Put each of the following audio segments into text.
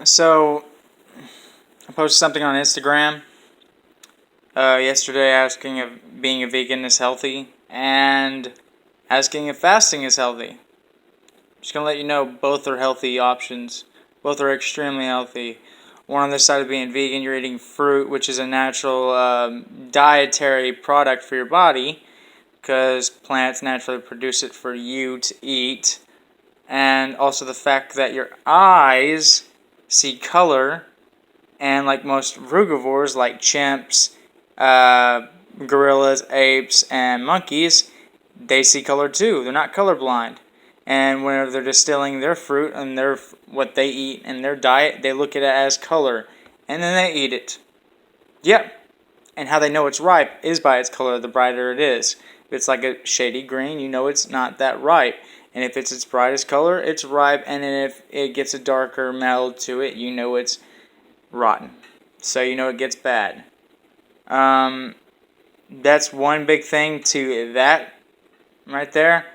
So, I posted something on Instagram yesterday asking if being a vegan is healthy and asking if fasting is healthy. Just gonna let you know both are healthy options. Both are extremely healthy. One on the side of being vegan, you're eating fruit, which is a natural dietary product for your body because plants naturally produce it for you to eat. And also the fact that your eyes see color, and like most frugivores, like chimps, gorillas, apes, and monkeys, they see color too. They're not colorblind. And whenever they're distilling their fruit and what they eat in their diet, they look at it as color, and then they eat it. Yep. And how they know it's ripe is by its color. The brighter it is. If it's like a shady green, you know it's not that ripe. And if it's its brightest color, it's ripe. And then if it gets a darker meld to it, you know it's rotten. So you know it gets bad. That's one big thing to that right there.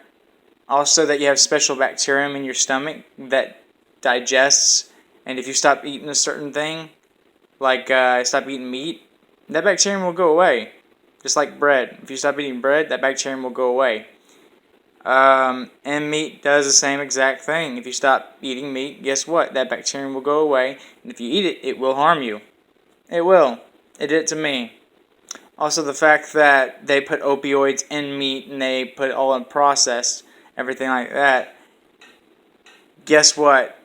Also, that you have special bacterium in your stomach that digests. And if you stop eating a certain thing, like stop eating meat, that bacterium will go away. Just like bread. If you stop eating bread, that bacterium will go away. And meat does the same exact thing. If you stop eating meat, guess what? That bacterium will go away. And if you eat it, it will harm you. It will. It did it to me. Also, the fact that they put opioids in meat and they put it all in processed, everything like that. Guess what?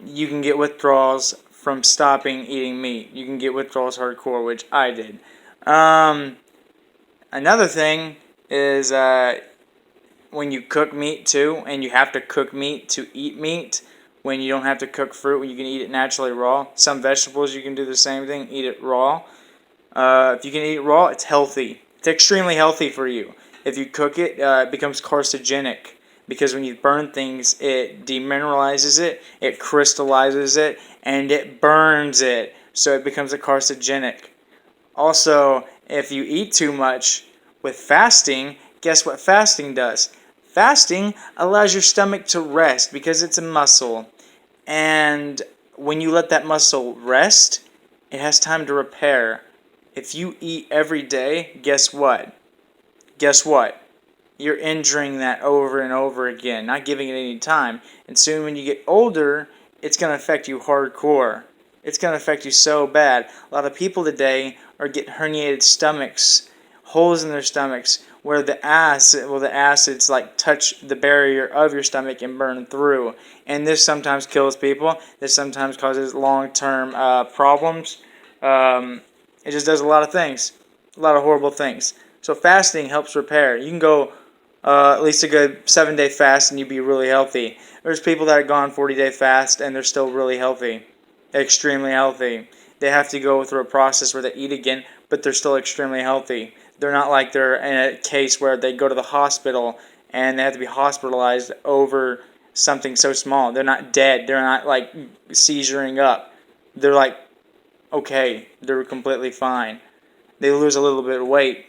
You can get withdrawals from stopping eating meat. You can get withdrawals hardcore, which I did. Another thing is when you cook meat too, and you have to cook meat to eat meat, when you don't have to cook fruit, when you can eat it naturally raw. Some vegetables you can do the same thing, eat it raw. If you can eat it raw, it's healthy. It's extremely healthy for you. If you cook it, it becomes carcinogenic. Because when you burn things, it demineralizes it, it crystallizes it, and it burns it. So it becomes a carcinogenic. Also, if you eat too much with fasting, guess what fasting does? Fasting allows your stomach to rest because it's a muscle. And when you let that muscle rest, it has time to repair. If you eat every day, guess what? Guess what? You're injuring that over and over again, not giving it any time. And soon when you get older, it's going to affect you hardcore. It's going to affect you so bad. A lot of people today are getting herniated stomachs, holes in their stomachs, where the acids like touch the barrier of your stomach and burn through. And this sometimes kills people. This sometimes causes long-term problems. It just does a lot of things, a lot of horrible things. So fasting helps repair. You can go at least a good 7-day fast and you'd be really healthy. There's people that have gone 40-day fast and they're still really healthy, extremely healthy. They have to go through a process where they eat again, but they're still extremely healthy. They're not like they're in a case where they go to the hospital and they have to be hospitalized over something so small. They're not dead. They're not like seizuring up. They're like, okay, they're completely fine. They lose a little bit of weight,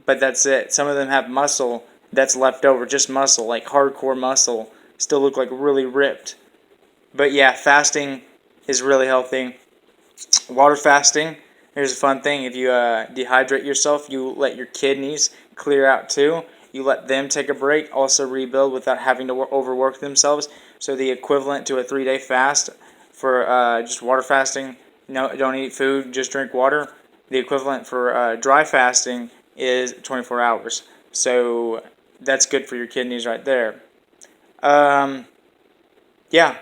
but that's it. Some of them have muscle that's left over, just muscle, like hardcore muscle. Still look like really ripped. But yeah, fasting is really healthy. Water fasting, here's a fun thing. If you dehydrate yourself, you let your kidneys clear out too. You let them take a break, also rebuild without having to overwork themselves. So the equivalent to a 3-day fast for just water fasting, no, don't eat food, just drink water. The equivalent for dry fasting is 24 hours. So that's good for your kidneys right there. Yeah,